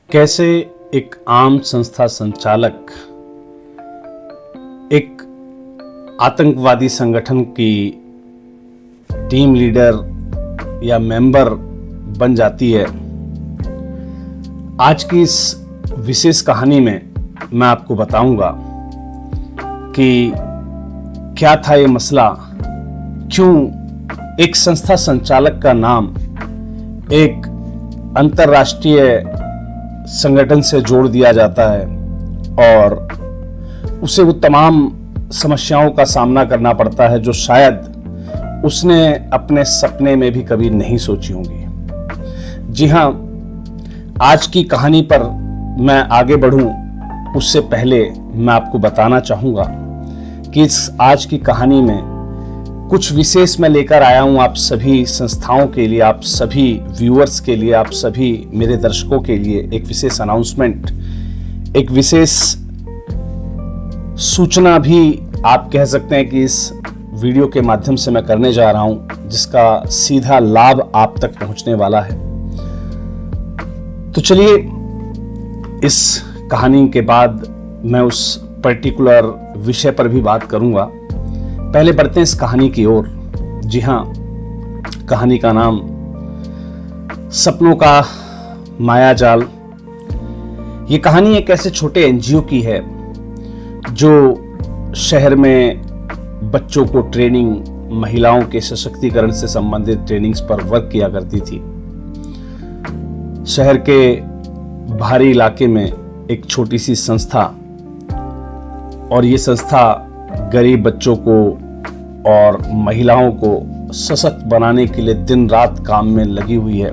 कैसे एक आम संस्था संचालक एक आतंकवादी संगठन की टीम लीडर या मेंबर बन जाती है। आज की इस विशेष कहानी में मैं आपको बताऊंगा कि क्या था ये मसला, क्यों एक संस्था संचालक का नाम एक अंतर्राष्ट्रीय संगठन से जोड़ दिया जाता है और उसे वो तमाम समस्याओं का सामना करना पड़ता है जो शायद उसने अपने सपने में भी कभी नहीं सोची होंगी। जी हाँ, आज की कहानी पर मैं आगे बढ़ूं उससे पहले मैं आपको बताना चाहूँगा कि इस आज की कहानी में कुछ विशेष मैं लेकर आया हूँ आप सभी संस्थाओं के लिए, आप सभी व्यूअर्स के लिए, आप सभी मेरे दर्शकों के लिए एक विशेष अनाउंसमेंट, एक विशेष सूचना भी आप कह सकते हैं कि इस वीडियो के माध्यम से मैं करने जा रहा हूँ, जिसका सीधा लाभ आप तक पहुँचने वाला है। तो चलिए, इस कहानी के बाद मैं उस पर्टिकुलर विषय पर भी बात करूँगा। पहले बढ़ते हैं इस कहानी की ओर। जी हाँ, कहानी का नाम सपनों का मायाजाल। ये कहानी एक ऐसे छोटे एनजीओ की है जो शहर में बच्चों को ट्रेनिंग, महिलाओं के सशक्तिकरण से संबंधित ट्रेनिंग्स पर वर्क किया करती थी। शहर के बाहरी इलाके में एक छोटी सी संस्था, और ये संस्था गरीब बच्चों को और महिलाओं को सशक्त बनाने के लिए दिन रात काम में लगी हुई है।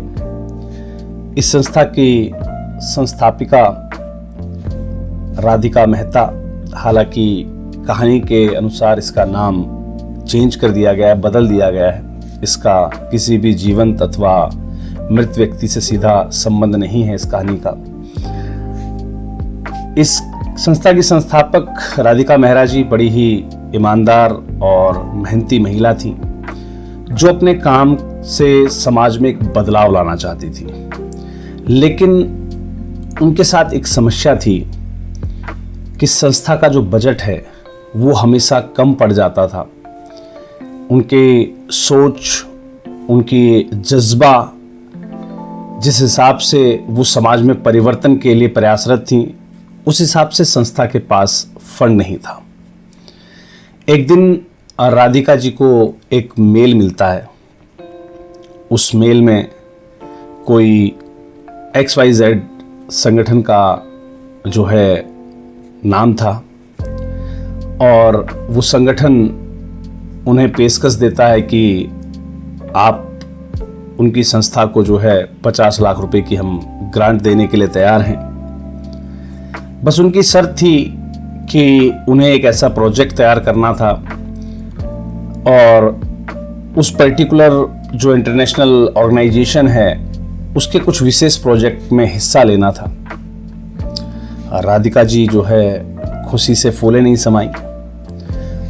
इस संस्था की संस्थापिका राधिका मेहता, हालांकि कहानी के अनुसार इसका नाम चेंज कर दिया गया है, बदल दिया गया है। इसका किसी भी जीवंत अथवा मृत व्यक्ति से सीधा संबंध नहीं है इस कहानी का। इस संस्था की संस्थापक राधिका मेहरा जी बड़ी ही ईमानदार और मेहनती महिला थी, जो अपने काम से समाज में एक बदलाव लाना चाहती थी। लेकिन उनके साथ एक समस्या थी कि संस्था का जो बजट है वो हमेशा कम पड़ जाता था। उनके सोच, उनकी जज्बा, जिस हिसाब से वो समाज में परिवर्तन के लिए प्रयासरत थी, उस हिसाब से संस्था के पास फंड नहीं था। एक दिन राधिका जी को एक मेल मिलता है। उस मेल में कोई XYZ संगठन का जो है नाम था, और वो संगठन उन्हें पेशकश देता है कि आप उनकी संस्था को जो है 50 लाख रुपए की हम ग्रांट देने के लिए तैयार हैं। बस उनकी शर्त थी कि उन्हें एक ऐसा प्रोजेक्ट तैयार करना था और उस पर्टिकुलर जो इंटरनेशनल ऑर्गेनाइजेशन है उसके कुछ विशेष प्रोजेक्ट में हिस्सा लेना था। राधिका जी जो है खुशी से फूले नहीं समाई।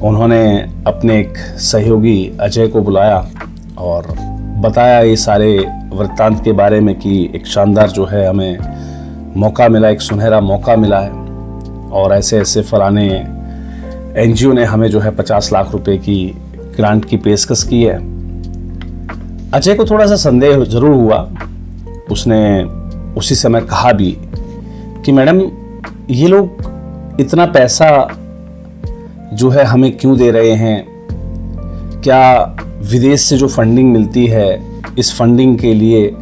उन्होंने अपने एक सहयोगी अजय को बुलाया और बताया ये सारे वृत्तांत के बारे में कि एक शानदार जो है हमें मौका मिला, एक सुनहरा मौका मिला है, और ऐसे ऐसे फलाने एनजीओ ने हमें जो है 50 लाख रुपए की ग्रांट की पेशकश की है। अजय को थोड़ा सा संदेह जरूर हुआ। उसने उसी समय कहा भी कि मैडम, ये लोग इतना पैसा जो है हमें क्यों दे रहे हैं? क्या विदेश से जो फंडिंग मिलती है, इस फंडिंग के लिए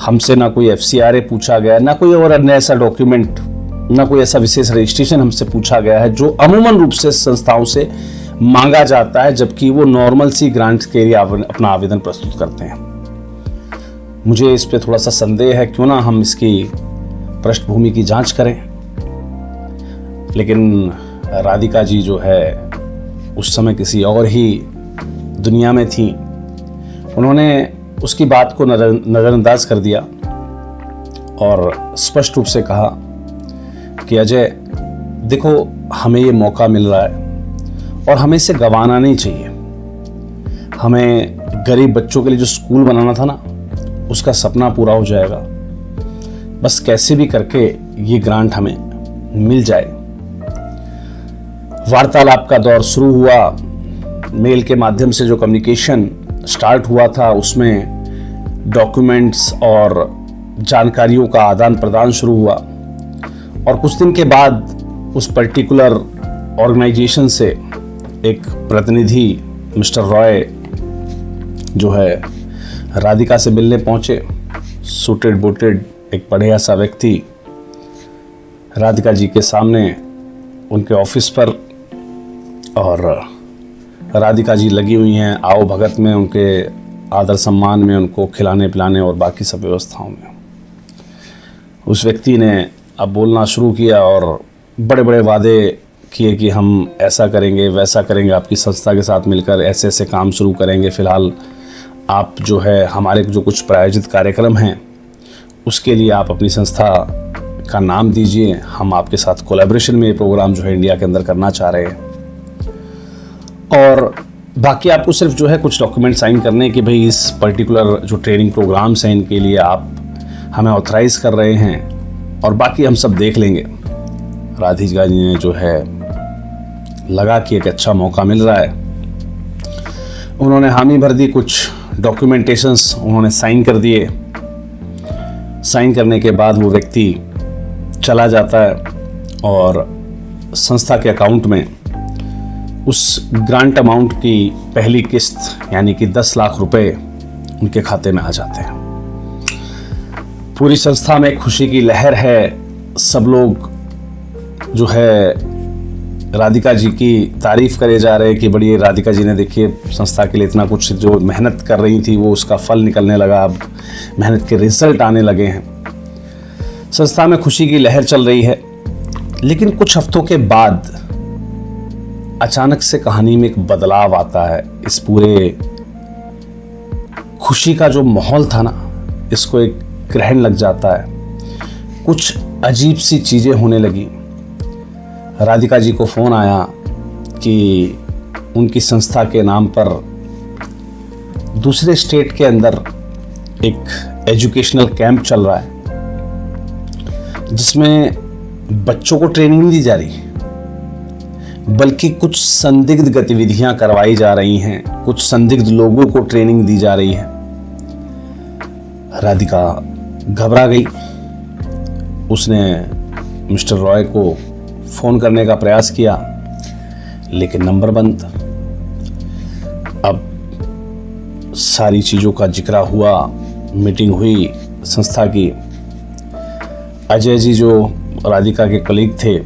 हमसे ना कोई FCRA पूछा गया, ना कोई और अन्य ऐसा डॉक्यूमेंट, ना कोई ऐसा विशेष रजिस्ट्रेशन हमसे पूछा गया है जो अमूमन रूप से संस्थाओं से मांगा जाता है, जबकि वो नॉर्मल सी ग्रांट्स के लिए अपना आवेदन प्रस्तुत करते हैं। मुझे इस पे थोड़ा सा संदेह है, क्यों ना हम इसकी पृष्ठभूमि की जांच करें। लेकिन राधिका जी जो है उस समय किसी और ही दुनिया में थी। उन्होंने उसकी बात को नज़रअंदाज कर दिया और स्पष्ट रूप से कहा कि अजय देखो, हमें ये मौका मिल रहा है और हमें इसे गंवाना नहीं चाहिए। हमें गरीब बच्चों के लिए जो स्कूल बनाना था ना, उसका सपना पूरा हो जाएगा। बस कैसे भी करके ये ग्रांट हमें मिल जाए। वार्तालाप का दौर शुरू हुआ। मेल के माध्यम से जो कम्युनिकेशन स्टार्ट हुआ था उसमें डॉक्यूमेंट्स और जानकारियों का आदान प्रदान शुरू हुआ और कुछ दिन के बाद उस पर्टिकुलर ऑर्गेनाइजेशन से एक प्रतिनिधि मिस्टर रॉय जो है राधिका से मिलने पहुंचे। सूटेड बूटेड एक बढ़िया सा व्यक्ति राधिका जी के सामने उनके ऑफिस पर, और राधिका जी लगी हुई हैं आओ भगत में, उनके आदर सम्मान में, उनको खिलाने पिलाने और बाकी सब व्यवस्थाओं में। उस व्यक्ति ने अब बोलना शुरू किया और बड़े बड़े वादे किए कि हम ऐसा करेंगे वैसा करेंगे, आपकी संस्था के साथ मिलकर ऐसे ऐसे काम शुरू करेंगे। फ़िलहाल आप जो है हमारे जो कुछ प्रायोजित कार्यक्रम हैं उसके लिए आप अपनी संस्था का नाम दीजिए, हम आपके साथ कोलैबोरेशन में ये प्रोग्राम जो है इंडिया के अंदर करना चाह रहे हैं। और बाकी आपको सिर्फ जो है कुछ डॉक्यूमेंट साइन करने कि भाई इस पर्टिकुलर जो ट्रेनिंग प्रोग्राम्स हैं इनके लिए आप हमें ऑथराइज़ कर रहे हैं और बाकी हम सब देख लेंगे। राधिका जी ने जो है लगा कि एक अच्छा मौका मिल रहा है, उन्होंने हामी भर दी। कुछ डॉक्यूमेंटेशंस उन्होंने साइन कर दिए। साइन करने के बाद वो व्यक्ति चला जाता है और संस्था के अकाउंट में उस ग्रांट अमाउंट की पहली किस्त यानी कि 10 लाख रुपए उनके खाते में आ जाते हैं। पूरी संस्था में खुशी की लहर है। सब लोग जो है राधिका जी की तारीफ करे जा रहे हैं कि बड़ी राधिका जी ने देखिए संस्था के लिए इतना कुछ जो मेहनत कर रही थी वो उसका फल निकलने लगा, अब मेहनत के रिजल्ट आने लगे हैं। संस्था में खुशी की लहर चल रही है। लेकिन कुछ हफ्तों के बाद अचानक से कहानी में एक बदलाव आता है। इस पूरे खुशी का जो माहौल था ना, इसको एक ग्रहण लग जाता है। कुछ अजीब सी चीजें होने लगी। राधिका जी को फोन आया कि उनकी संस्था के नाम पर दूसरे स्टेट के अंदर एक एजुकेशनल कैंप चल रहा है जिसमें बच्चों को ट्रेनिंग नहीं दी जा रही बल्कि कुछ संदिग्ध गतिविधियां करवाई जा रही हैं, कुछ संदिग्ध लोगों को ट्रेनिंग दी जा रही है। राधिका घबरा गई। उसने मिस्टर रॉय को फोन करने का प्रयास किया लेकिन नंबर बंद। अब सारी चीज़ों का जिक्र हुआ, मीटिंग हुई संस्था की। अजय जी जो राधिका के कलीग थे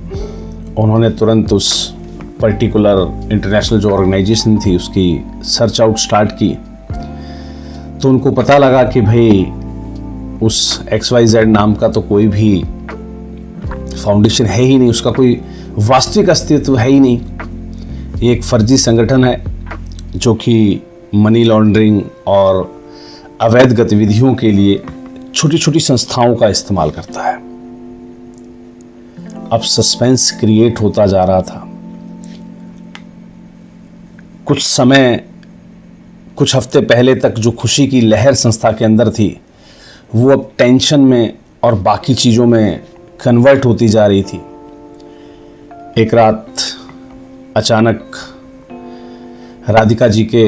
उन्होंने तुरंत उस पर्टिकुलर इंटरनेशनल जो ऑर्गेनाइजेशन थी उसकी सर्च आउट स्टार्ट की। तो उनको पता लगा कि भाई उस XYZ नाम का तो कोई भी फाउंडेशन है ही नहीं, उसका कोई वास्तविक अस्तित्व है ही नहीं। ये एक फर्जी संगठन है जो कि मनी लॉन्ड्रिंग और अवैध गतिविधियों के लिए छोटी छोटी संस्थाओं का इस्तेमाल करता है। अब सस्पेंस क्रिएट होता जा रहा था। कुछ हफ्ते पहले तक जो खुशी की लहर संस्था के अंदर थी वो अब टेंशन में और बाकी चीज़ों में कन्वर्ट होती जा रही थी। एक रात अचानक राधिका जी के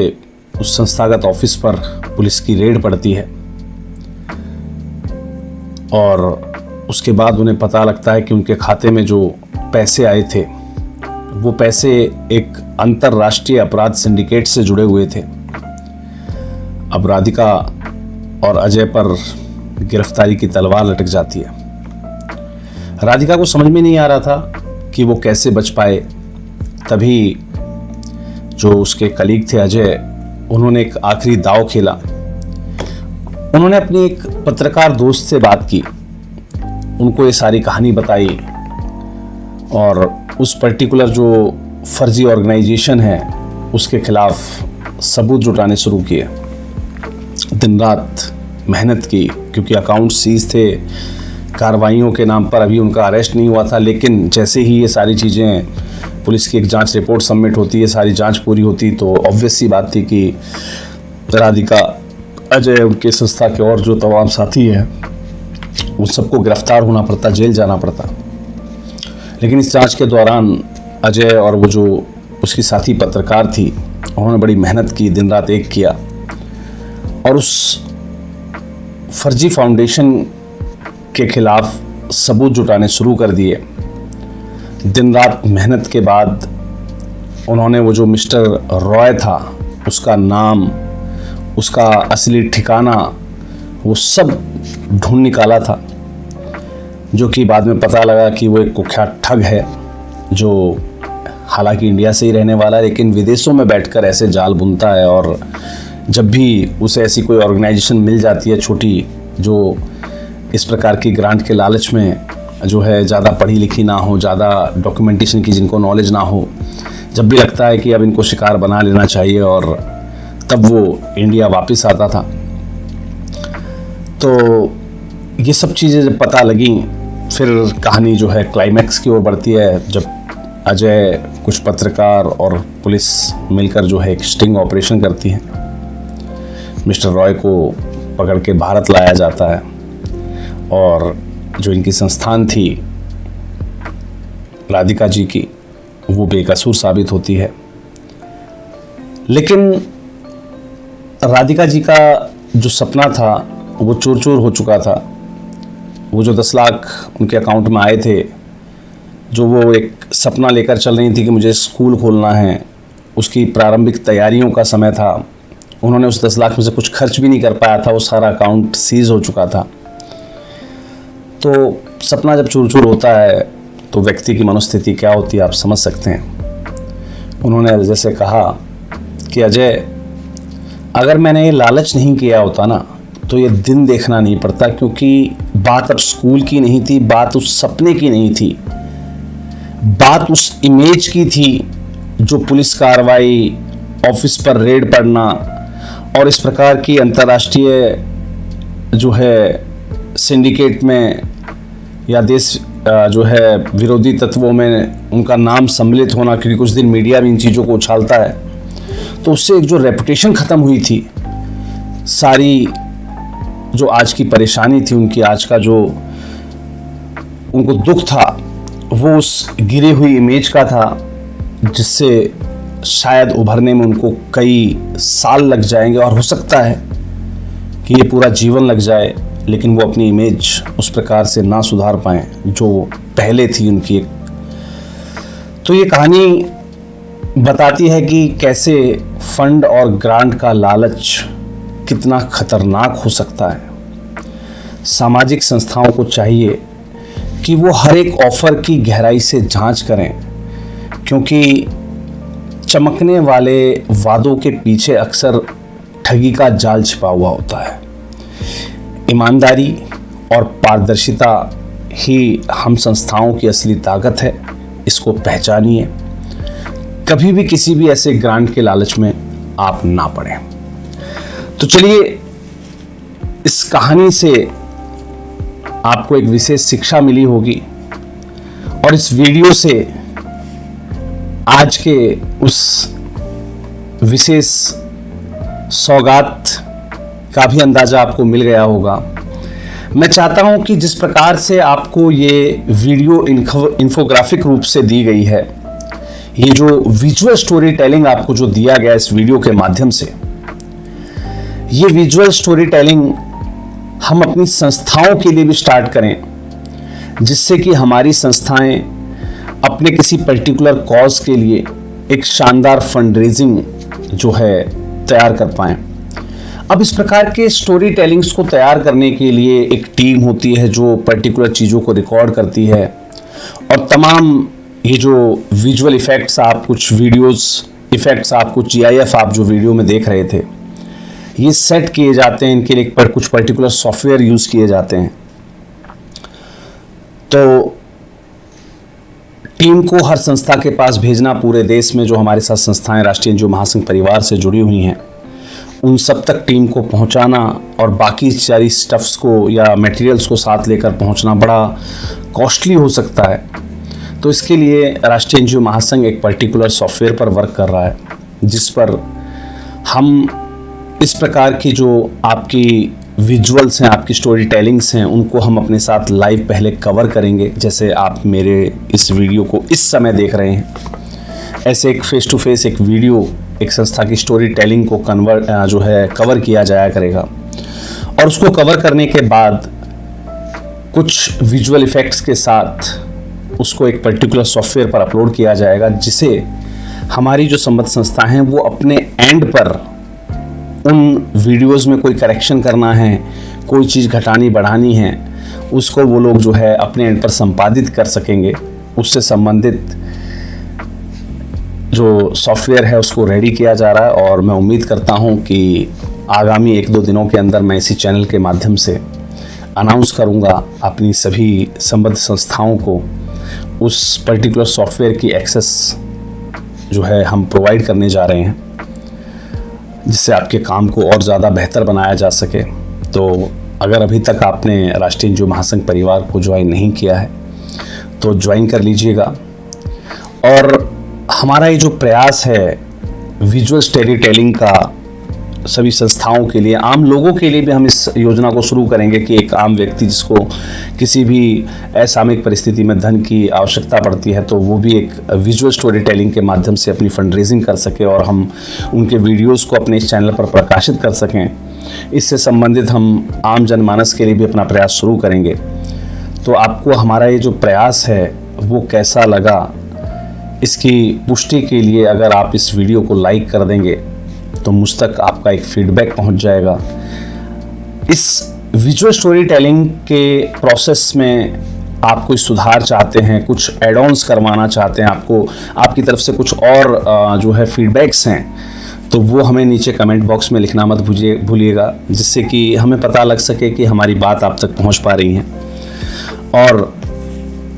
उस संस्थागत ऑफिस पर पुलिस की रेड पड़ती है और उसके बाद उन्हें पता लगता है कि उनके खाते में जो पैसे आए थे वो पैसे एक अंतर्राष्ट्रीय अपराध सिंडिकेट से जुड़े हुए थे। अब राधिका और अजय पर गिरफ्तारी की तलवार लटक जाती है। राधिका को समझ में नहीं आ रहा था कि वो कैसे बच पाए। तभी जो उसके कलीग थे अजय, उन्होंने एक आखिरी दांव खेला। उन्होंने अपनी एक पत्रकार दोस्त से बात की, उनको ये सारी कहानी बताई और उस पर्टिकुलर जो फर्जी ऑर्गेनाइजेशन है उसके खिलाफ सबूत जुटाने शुरू किए। दिन रात मेहनत की क्योंकि अकाउंट सीज थे। कार्रवाइयों के नाम पर अभी उनका अरेस्ट नहीं हुआ था, लेकिन जैसे ही ये सारी चीज़ें पुलिस की एक जांच रिपोर्ट सबमिट होती है, सारी जांच पूरी होती, तो ऑब्वियस सी बात थी कि राधिका, अजय, उनके संस्था के और जो तमाम साथी हैं उन सबको गिरफ्तार होना पड़ता, जेल जाना पड़ता। लेकिन इस जांच के दौरान अजय और वो जो उसकी साथी पत्रकार थी, उन्होंने बड़ी मेहनत की, दिन रात एक किया और उस फर्जी फाउंडेशन के खिलाफ सबूत जुटाने शुरू कर दिए। दिन रात मेहनत के बाद उन्होंने वो जो मिस्टर रॉय था, उसका नाम, उसका असली ठिकाना, वो सब ढूंढ निकाला था, जो कि बाद में पता लगा कि वो एक कुख्यात ठग है, जो हालांकि इंडिया से ही रहने वाला है लेकिन विदेशों में बैठकर ऐसे जाल बुनता है। और जब भी उसे ऐसी कोई ऑर्गेनाइजेशन मिल जाती है छोटी, जो इस प्रकार की ग्रांट के लालच में जो है ज़्यादा पढ़ी लिखी ना हो, ज़्यादा डॉक्यूमेंटेशन की जिनको नॉलेज ना हो, जब भी लगता है कि अब इनको शिकार बना लेना चाहिए, और तब वो इंडिया वापस आता था। तो ये सब चीज़ें जब पता लगी, फिर कहानी जो है क्लाइमैक्स की ओर बढ़ती है, जब अजय, कुछ पत्रकार और पुलिस मिलकर जो है एक स्टिंग ऑपरेशन करती है। मिस्टर रॉय को पकड़ के भारत लाया जाता है और जो इनकी संस्थान थी राधिका जी की, वो बेकसूर साबित होती है। लेकिन राधिका जी का जो सपना था वो चूर चूर हो चुका था। वो जो 10 लाख उनके अकाउंट में आए थे, जो वो एक सपना लेकर चल रही थी कि मुझे स्कूल खोलना है, उसकी प्रारंभिक तैयारियों का समय था। उन्होंने उस 10 लाख में से कुछ खर्च भी नहीं कर पाया था, वो सारा अकाउंट सीज हो चुका था। तो सपना जब चूर चूर होता है तो व्यक्ति की मनोस्थिति क्या होती है आप समझ सकते हैं। उन्होंने जैसे कहा कि अजय, अगर मैंने ये लालच नहीं किया होता ना तो ये दिन देखना नहीं पड़ता, क्योंकि बात अब स्कूल की नहीं थी, बात उस सपने की नहीं थी, बात उस इमेज की थी जो पुलिस कार्रवाई, ऑफिस पर रेड पड़ना और इस प्रकार की अंतर्राष्ट्रीय जो है सिंडिकेट में या देश जो है विरोधी तत्वों में उनका नाम सम्मिलित होना, क्योंकि कुछ दिन मीडिया भी इन चीज़ों को उछालता है। तो उससे एक जो रेपुटेशन ख़त्म हुई थी, सारी जो आज की परेशानी थी उनकी, आज का जो उनको दुख था, वो उस गिरी हुई इमेज का था, जिससे शायद उभरने में उनको कई साल लग जाएंगे और हो सकता है कि ये पूरा जीवन लग जाए, लेकिन वो अपनी इमेज उस प्रकार से ना सुधार पाएं जो पहले थी उनकी एक। तो ये कहानी बताती है कि कैसे फंड और ग्रांट का लालच कितना खतरनाक हो सकता है। सामाजिक संस्थाओं को चाहिए कि वो हर एक ऑफर की गहराई से जांच करें, क्योंकि चमकने वाले वादों के पीछे अक्सर ठगी का जाल छिपा हुआ होता है। ईमानदारी और पारदर्शिता ही हम संस्थाओं की असली ताकत है, इसको पहचानिए। कभी भी किसी भी ऐसे ग्रांट के लालच में आप ना पड़ें। तो चलिए, इस कहानी से आपको एक विशेष शिक्षा मिली होगी और इस वीडियो से आज के उस विशेष सौगात का भी अंदाजा आपको मिल गया होगा। मैं चाहता हूं कि जिस प्रकार से आपको ये वीडियो इन्फोग्राफिक रूप से दी गई है, ये जो विजुअल स्टोरी टेलिंग आपको जो दिया गया इस वीडियो के माध्यम से, ये विजुअल स्टोरी टेलिंग हम अपनी संस्थाओं के लिए भी स्टार्ट करें, जिससे कि हमारी संस्थाएं अपने किसी पर्टिकुलर कॉज के लिए एक शानदार फंड रेजिंग जो है तैयार कर पाएं। अब इस प्रकार के स्टोरी टेलिंग्स को तैयार करने के लिए एक टीम होती है जो पर्टिकुलर चीज़ों को रिकॉर्ड करती है, और तमाम ये जो विजुअल इफ़ेक्ट्स आप कुछ वीडियोस इफ़ेक्ट्स आप कुछ GIF आप जो वीडियो में देख रहे थे, ये सेट किए जाते हैं, इनके लिए कुछ पर्टिकुलर सॉफ्टवेयर यूज़ किए जाते हैं। तो टीम को हर संस्था के पास भेजना, पूरे देश में जो हमारे साथ संस्थाएं राष्ट्रीय एनजीओ महासंघ परिवार से जुड़ी हुई हैं, उन सब तक टीम को पहुंचाना और बाकी सारी स्टफ्स को या मटेरियल्स को साथ लेकर पहुंचना बड़ा कॉस्टली हो सकता है। तो इसके लिए राष्ट्रीय एनजीओ महासंघ एक पर्टिकुलर सॉफ्टवेयर पर वर्क कर रहा है, जिस पर हम इस प्रकार की जो आपकी विजुअल्स हैं, आपकी स्टोरी टेलिंग्स हैं, उनको हम अपने साथ लाइव पहले कवर करेंगे। जैसे आप मेरे इस वीडियो को इस समय देख रहे हैं, ऐसे एक फेस टू फेस एक वीडियो एक संस्था की स्टोरी टेलिंग को कवर किया जाया करेगा। और उसको कवर करने के बाद कुछ विजुअल इफ़ेक्ट्स के साथ उसको एक पर्टिकुलर सॉफ्टवेयर पर अपलोड किया जाएगा, जिसे हमारी जो संबद्ध संस्था हैं वो अपने एंड पर उन वीडियोस में कोई करेक्शन करना है, कोई चीज़ घटानी बढ़ानी है, उसको वो लोग जो है अपने एंड पर संपादित कर सकेंगे। उससे संबंधित जो सॉफ्टवेयर है उसको रेडी किया जा रहा है और मैं उम्मीद करता हूं कि आगामी 1-2 दिनों के अंदर मैं इसी चैनल के माध्यम से अनाउंस करूंगा अपनी सभी संबद्ध संस्थाओं को उस पर्टिकुलर सॉफ्टवेयर की एक्सेस जो है हम प्रोवाइड करने जा रहे हैं, जिससे आपके काम को और ज़्यादा बेहतर बनाया जा सके। तो अगर अभी तक आपने राष्ट्रीय एनजीओ महासंघ परिवार को ज्वाइन नहीं किया है तो ज्वाइन कर लीजिएगा। और हमारा ये जो प्रयास है विजुअल स्टोरी टेलिंग का सभी संस्थाओं के लिए, आम लोगों के लिए भी हम इस योजना को शुरू करेंगे कि एक आम व्यक्ति जिसको किसी भी असामयिक परिस्थिति में धन की आवश्यकता पड़ती है तो वो भी एक विजुअल स्टोरी टेलिंग के माध्यम से अपनी फंड रेजिंग कर सके और हम उनके वीडियोस को अपने इस चैनल पर प्रकाशित कर सकें। इससे संबंधित हम आम जनमानस के लिए भी अपना प्रयास शुरू करेंगे। तो आपको हमारा ये जो प्रयास है वो कैसा लगा, इसकी पुष्टि के लिए अगर आप इस वीडियो को लाइक कर देंगे तो मुझ तक आपका एक फीडबैक पहुंच जाएगा। इस विजुअल स्टोरी टेलिंग के प्रोसेस में आप कोई सुधार चाहते हैं, कुछ एड ऑन्स करवाना चाहते हैं, आपकी तरफ से कुछ और जो है फीडबैक्स हैं, तो वो हमें नीचे कमेंट बॉक्स में लिखना मत भूलिएगा, जिससे कि हमें पता लग सके कि हमारी बात आप तक पहुंच पा रही है। और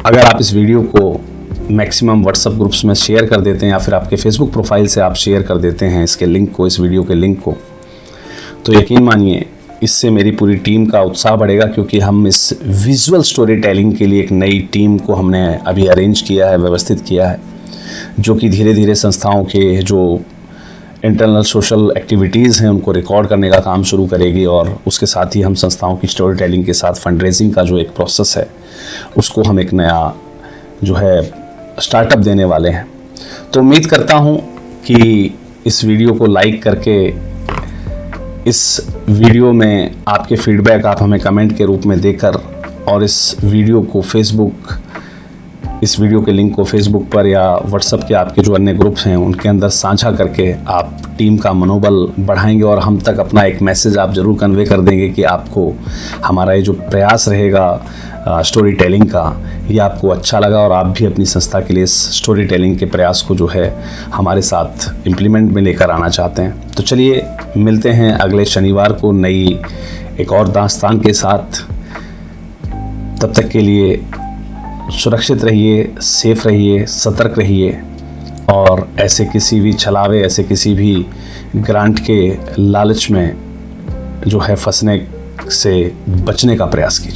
अगर आप इस वीडियो को मैक्सिमम व्हाट्सएप ग्रुप्स में शेयर कर देते हैं या फिर आपके फेसबुक प्रोफाइल से आप शेयर कर देते हैं इसके लिंक को, इस वीडियो के लिंक को, तो यकीन मानिए इससे मेरी पूरी टीम का उत्साह बढ़ेगा, क्योंकि हम इस विजुअल स्टोरी टेलिंग के लिए एक नई टीम को हमने अभी अरेंज किया है, व्यवस्थित किया है, जो कि धीरे धीरे संस्थाओं के जो इंटरनल सोशल एक्टिविटीज़ हैं उनको रिकॉर्ड करने का काम शुरू करेगी। और उसके साथ ही हम संस्थाओं की स्टोरी टेलिंग के साथ फंड रेजिंग का जो एक प्रोसेस है उसको हम एक नया जो है स्टार्टअप देने वाले हैं। तो उम्मीद करता हूं कि इस वीडियो को लाइक करके इस वीडियो में आपके फीडबैक आप हमें कमेंट के रूप में देकर और इस वीडियो के लिंक को फेसबुक पर या व्हाट्सएप के आपके जो अन्य ग्रुप्स हैं उनके अंदर साझा करके आप टीम का मनोबल बढ़ाएंगे और हम तक अपना एक मैसेज आप ज़रूर कन्वे कर देंगे कि आपको हमारा ये जो प्रयास रहेगा स्टोरी टेलिंग का, ये आपको अच्छा लगा और आप भी अपनी संस्था के लिए इस स्टोरी टेलिंग के प्रयास को जो है हमारे साथ इम्प्लीमेंट में लेकर आना चाहते हैं। तो चलिए मिलते हैं अगले शनिवार को नई एक और दास्तान के साथ। तब तक के लिए सुरक्षित रहिए, सेफ रहिए, सतर्क रहिए और ऐसे किसी भी छलावे, ऐसे किसी भी ग्रांट के लालच में जो है फंसने से बचने का प्रयास कीजिए।